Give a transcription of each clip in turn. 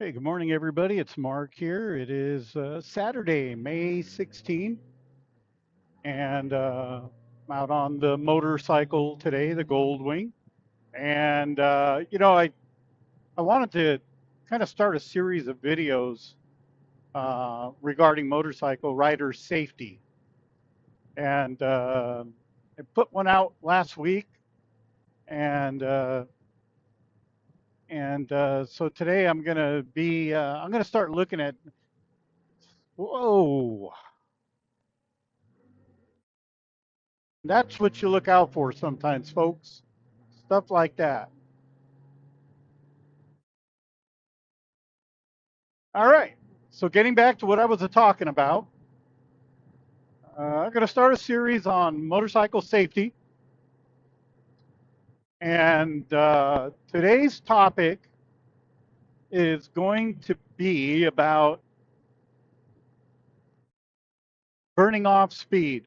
Hey, good morning, everybody. It's Mark here. It is Saturday, May 16th, and I'm out on the motorcycle today, the Goldwing. And, I wanted to kind of start a series of videos regarding motorcycle rider safety. And I put one out last week, and so today I'm going to start looking at, whoa, that's what you look out for sometimes, folks. Stuff like that. All right. So getting back to what I was talking about, I'm going to start a series on motorcycle safety, and today's topic is going to be about burning off speed,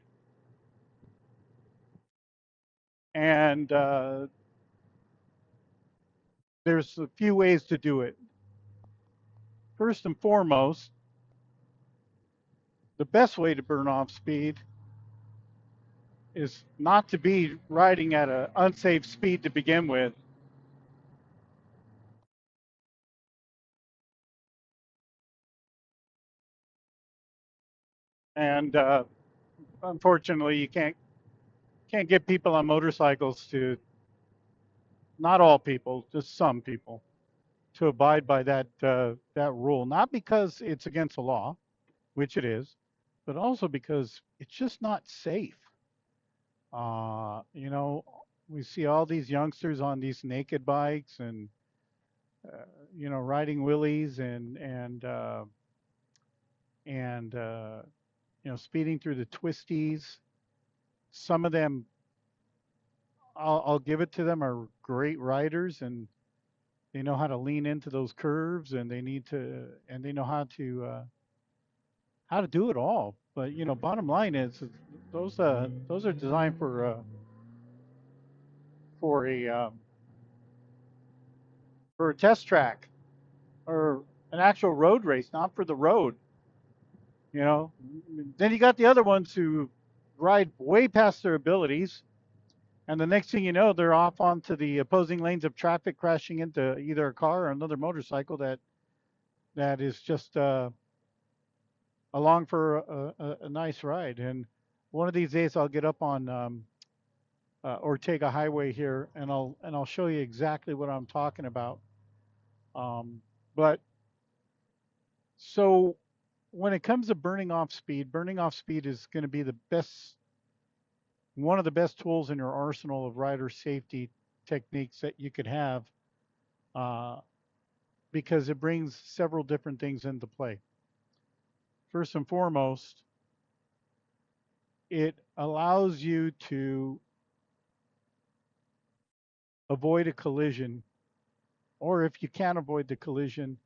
and there's a few ways to do it. First and foremost, the best way to burn off speed is not to be riding at an unsafe speed to begin with. And unfortunately, you can't get people on motorcycles to, not all people, just some people, to abide by that rule. Not because it's against the law, which it is, but also because it's just not safe. Uh, you know, we see all these youngsters on these naked bikes and uh, riding willies and speeding through the twisties. Some of them, I'll give it to them, are great riders, and they know how to lean into those curves, and they know how to do it all. But bottom line is those are designed for a test track or an actual road race, not for the road. You know, then you got the other ones who ride way past their abilities, and the next thing you know, they're off onto the opposing lanes of traffic, crashing into either a car or another motorcycle that is just along for a nice ride. And one of these days, I'll get up on Ortega Highway here, and I'll show you exactly what I'm talking about. But so when it comes to burning off speed is going to be the best, one of the best tools in your arsenal of rider safety techniques that you could have, uh, because it brings several different things into play. First and foremost, it allows you to avoid a collision, or if you can't avoid the collision,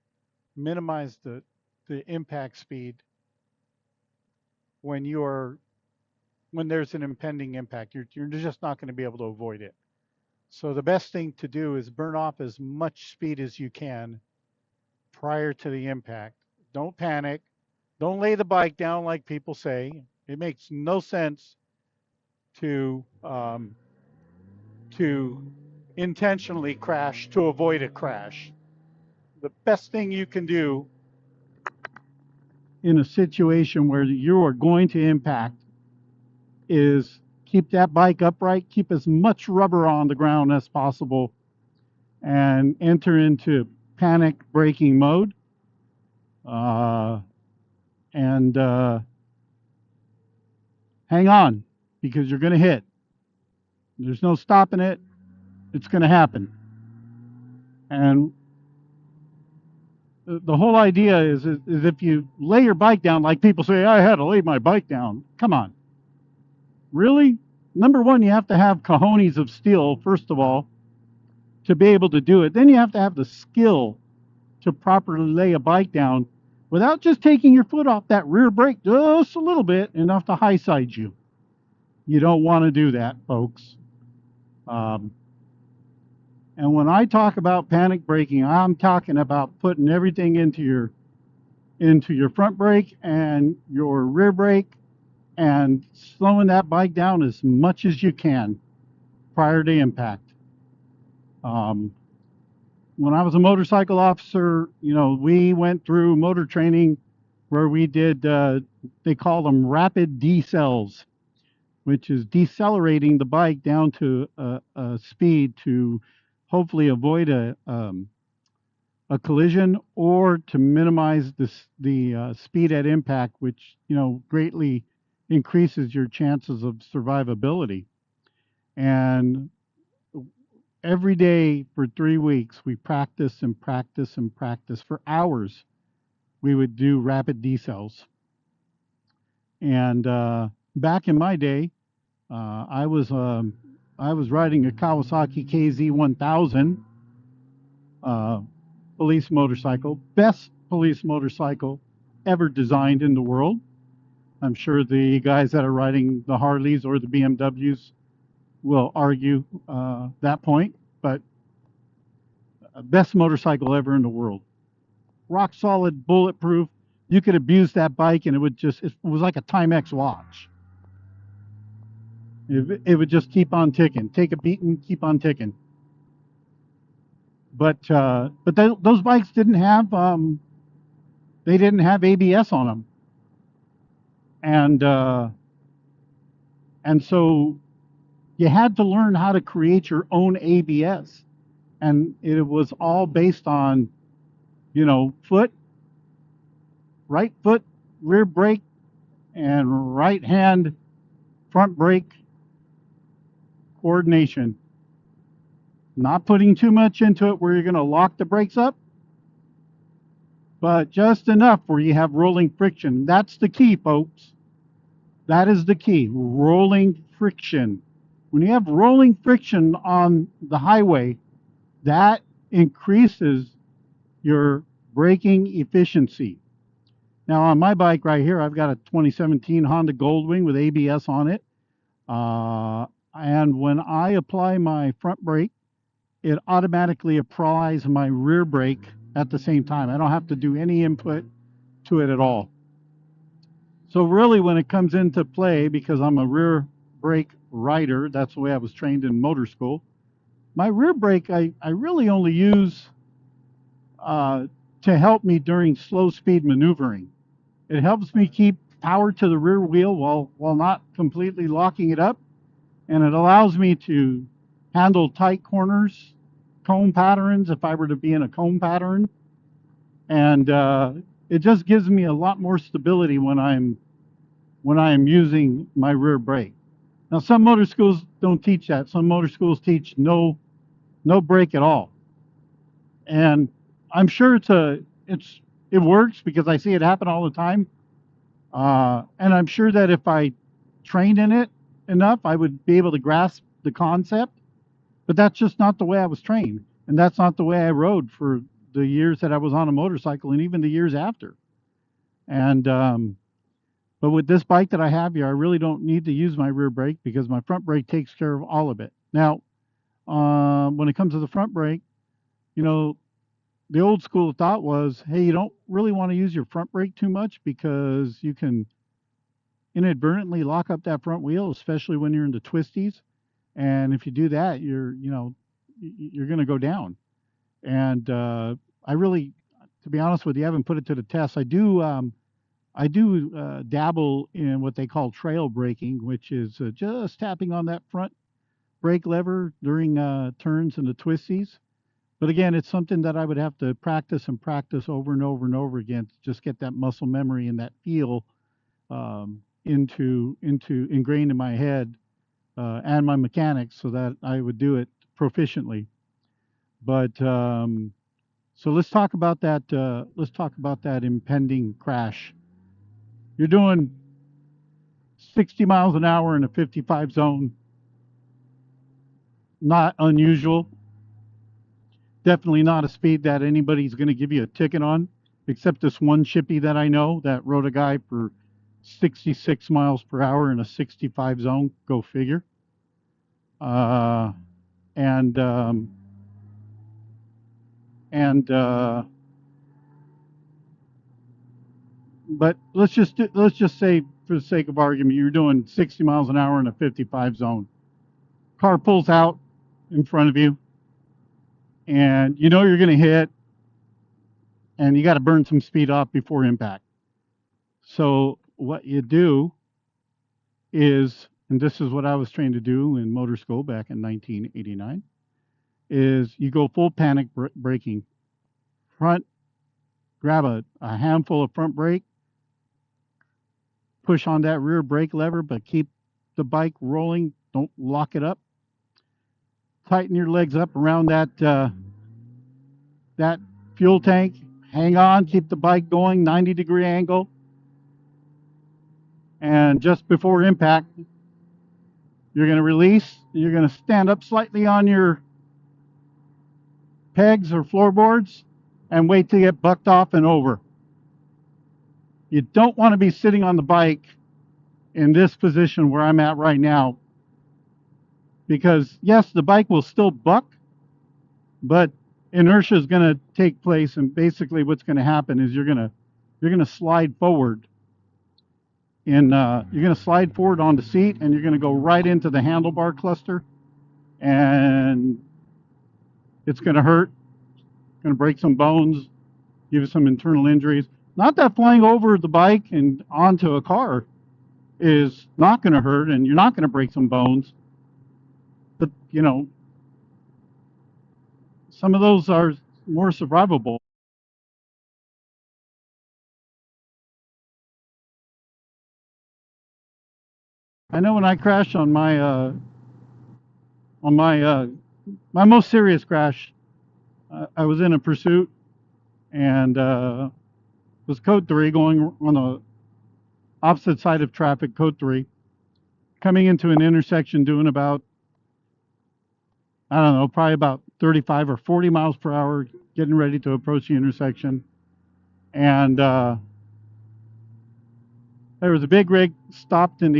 minimize the impact speed when you're when there's an impending impact. You're just not going to be able to avoid it. So the best thing to do is burn off as much speed as you can prior to the impact. Don't panic. Don't lay the bike down like people say. It makes no sense to to intentionally crash to avoid a crash. The best thing you can do in a situation where you are going to impact is keep that bike upright, keep as much rubber on the ground as possible, and enter into panic braking mode. Uh, and Hang on, because you're going to hit. There's no stopping it. It's going to happen. And the whole idea is if you lay your bike down, like people say, I had to lay my bike down. Come on. Really? Number one, you have to have cojones of steel, first of all, to be able to do it. Then you have to have the skill to properly lay a bike down without just taking your foot off that rear brake just a little bit, enough to high side you. You don't want to do that, folks. Um, And when I talk about panic braking, I'm talking about putting everything into your front brake and your rear brake and slowing that bike down as much as you can prior to impact. Um, when I was a motorcycle officer, we went through motor training where we did, they call them rapid decels, which is decelerating the bike down to a speed to hopefully avoid a collision or to minimize the speed at impact, which greatly increases your chances of survivability. And every day for 3 weeks, we practice and practice and practice for hours. We would do rapid decels. And back in my day, uh, I was um, I was riding a Kawasaki KZ 1000 uh, police motorcycle, best police motorcycle ever designed in the world. I'm sure the guys that are riding the Harleys or the BMWs will argue that point, but best motorcycle ever in the world. Rock solid, bulletproof. You could abuse that bike and it was like a Timex watch. It would just keep on ticking, take a beating, keep on ticking. But those bikes didn't have they didn't have ABS on them, and uh, and so you had to learn how to create your own ABS, and it was all based on foot, right foot, rear brake, and right hand front brake coordination. Not putting too much into it where you're going to lock the brakes up, but just enough where you have rolling friction. That's the key, folks. That is the key, rolling friction. When you have rolling friction on the highway, that increases your braking efficiency. Now, on my bike right here, I've got a 2017 Honda Goldwing with ABS on it. And when I apply my front brake, it automatically applies my rear brake at the same time. I don't have to do any input to it at all. So really when it comes into play, because I'm a rear brake rider, that's the way I was trained in motor school, my rear brake I really only use uh, to help me during slow speed maneuvering. It helps me keep power to the rear wheel while not completely locking it up, and it allows me to handle tight corners, cone patterns if I were to be in a cone pattern, and it just gives me a lot more stability when I am using my rear brake. Now, some motor schools don't teach that. Some motor schools teach no brake at all, and I'm sure it works because I see it happen all the time. And I'm sure that if I trained in it enough, I would be able to grasp the concept. But that's just not the way I was trained, and that's not the way I rode for the years that I was on a motorcycle, and even the years after. And but with this bike that I have here, I really don't need to use my rear brake because my front brake takes care of all of it. Now, when it comes to the front brake, you know, the old school of thought was, hey, you don't really want to use your front brake too much because you can inadvertently lock up that front wheel, especially when you're in the twisties. And if you do that, you're going to go down. And I really, to be honest with you, I haven't put it to the test. I do dabble in what they call trail braking, which is just tapping on that front brake lever during turns and the twisties. But again, it's something that I would have to practice and practice over and over and over again to just get that muscle memory and that feel into ingrained in my head and my mechanics, so that I would do it proficiently. But so let's talk about that. Let's talk about that impending crash. You're doing 60 miles an hour in a 55 zone. Not unusual. Definitely not a speed that anybody's going to give you a ticket on, except this one chippy that I know that rode a guy for 66 miles per hour in a 65 zone. Go figure. And And but let's just say, for the sake of argument, you're doing 60 miles an hour in a 55 zone. Car pulls out in front of you, and you know you're going to hit, and you got to burn some speed off before impact. So what you do is, and this is what I was trained to do in motor school back in 1989, is you go full panic braking. Front, grab a handful of front brake, push on that rear brake lever, but keep the bike rolling. Don't lock it up. Tighten your legs up around that fuel tank. Hang on, keep the bike going, 90-degree angle. And just before impact, you're going to release. You're going to stand up slightly on your pegs or floorboards and wait to get bucked off and over. You don't want to be sitting on the bike in this position where I'm at right now, because yes, the bike will still buck, but inertia is going to take place, and basically what's going to happen is you're going to slide forward. You're going to slide forward on the seat, and you're going to go right into the handlebar cluster, and it's going to hurt. It's going to break some bones, give you some internal injuries. Not that flying over the bike and onto a car is not going to hurt, and you're not going to break some bones, but you know, some of those are more survivable. I know when I crashed on my most serious crash, I was in a pursuit, and was code 3 going on the opposite side of traffic, code 3, coming into an intersection doing about, I don't know, probably about 35 or 40 miles per hour, getting ready to approach the intersection. And there was a big rig stopped on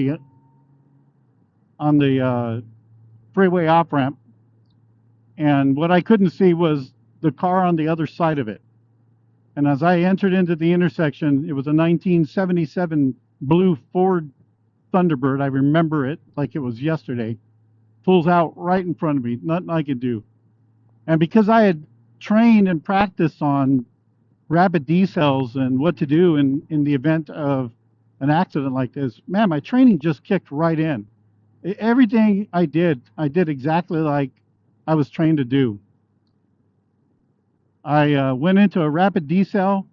the freeway off ramp, and what I couldn't see was the car on the other side of it. And as I entered into the intersection, it was a 1977 blue Ford Thunderbird. I remember it like it was yesterday. Pulls out right in front of me, nothing I could do. And because I had trained and practiced on rapid decels and what to do in the event of an accident like this, man, my training just kicked right in. Everything I did exactly like I was trained to do. I went into a rapid decel,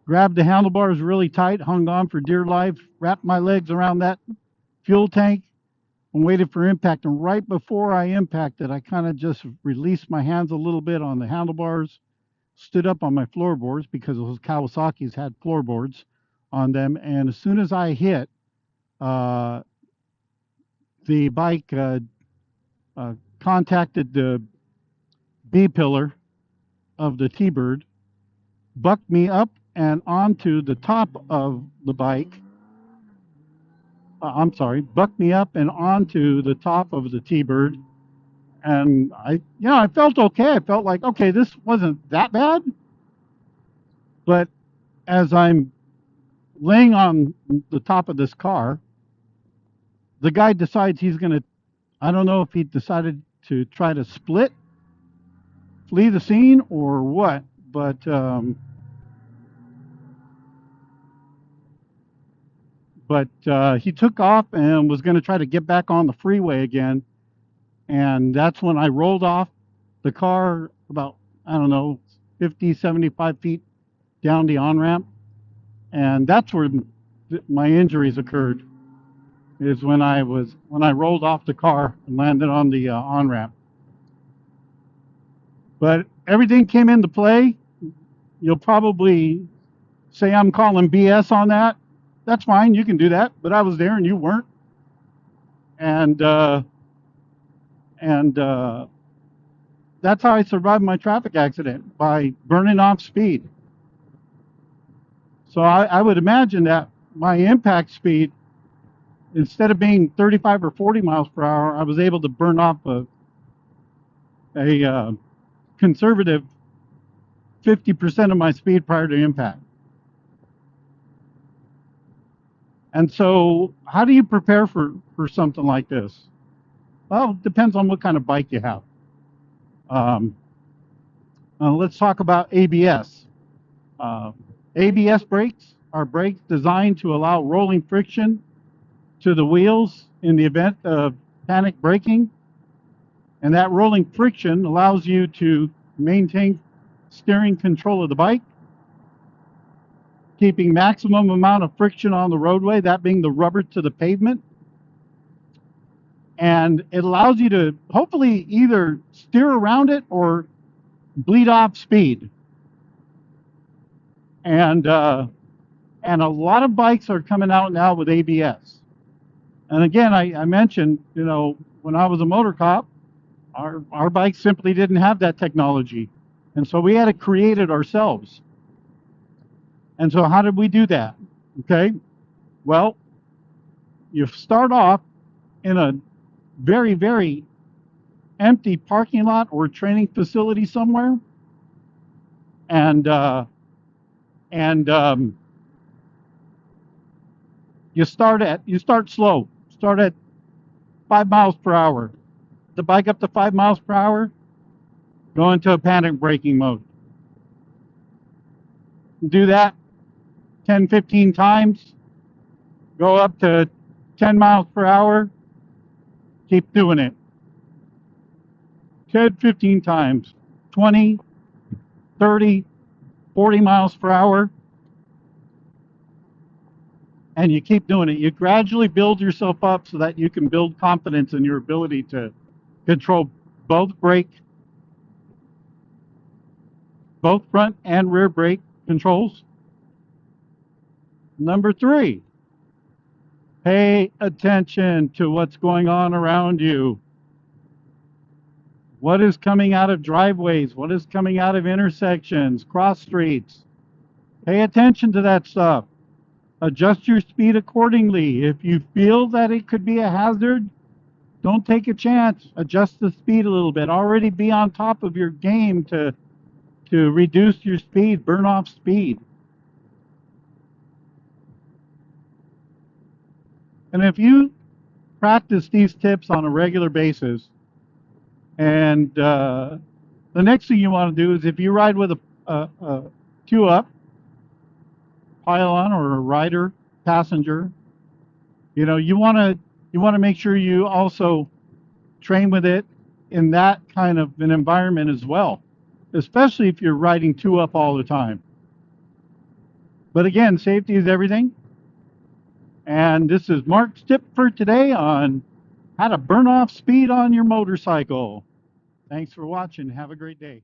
grabbed the handlebars really tight, hung on for dear life, wrapped my legs around that fuel tank, and waited for impact. And right before I impacted, I kind of just released my hands a little bit on the handlebars, stood up on my floorboards, because those Kawasaki's had floorboards on them. And as soon as I hit, uh, the bike contacted the B pillar of the T-Bird, bucked me up and onto the top of the bike. I'm sorry, bucked me up and onto the top of the T-Bird. And I felt okay. I felt like, okay, this wasn't that bad. But as I'm laying on the top of this car, the guy decides he's going to, I don't know if he decided to try to flee the scene or what, but he took off and was going to try to get back on the freeway again. And that's when I rolled off the car about, I don't know, 50, 75 feet down the on-ramp. And that's where my injuries occurred, is when I rolled off the car and landed on the on-ramp. But everything came into play. You'll probably say I'm calling BS on that. That's fine, you can do that, but I was there and you weren't. And that's how I survived my traffic accident, by burning off speed. So I would imagine that my impact speed, instead of being 35 or 40 miles per hour, I was able to burn off a conservative 50% of my speed prior to impact. And so, how do you prepare for something like this? Well, it depends on what kind of bike you have. Um, let's talk about ABS. Uh, ABS brakes are brakes designed to allow rolling friction to the wheels in the event of panic braking. And that rolling friction allows you to maintain steering control of the bike, keeping maximum amount of friction on the roadway, that being the rubber to the pavement. And it allows you to hopefully either steer around it or bleed off speed. And a lot of bikes are coming out now with ABS. And again, I mentioned, when I was a motor cop, our bikes simply didn't have that technology. And so we had to create it ourselves. And so how did we do that? Okay, well, you start off in a very, very empty parking lot or training facility somewhere, and you start slow. Start at 5 miles per hour. The bike up to 5 miles per hour, go into a panic braking mode. Do that 10, 15 times. Go up to 10 miles per hour. Keep doing it. 10, 15 times. 20, 30, 40 miles per hour. And you keep doing it. You gradually build yourself up so that you can build confidence in your ability to control both front and rear brake controls. Number 3, pay attention to what's going on around you. What is coming out of driveways? What is coming out of intersections, cross streets? Pay attention to that stuff. Adjust your speed accordingly. If you feel that it could be a hazard, don't take a chance. Adjust the speed a little bit. Already be on top of your game to reduce your speed, burn off speed. And if you practice these tips on a regular basis, and the next thing you want to do is if you ride with a two-up, pylon or a rider, passenger, you want to make sure you also train with it in that kind of an environment as well, especially if you're riding two-up all the time. But again, safety is everything. And this is Mark's tip for today on how to burn off speed on your motorcycle. Thanks for watching. Have a great day.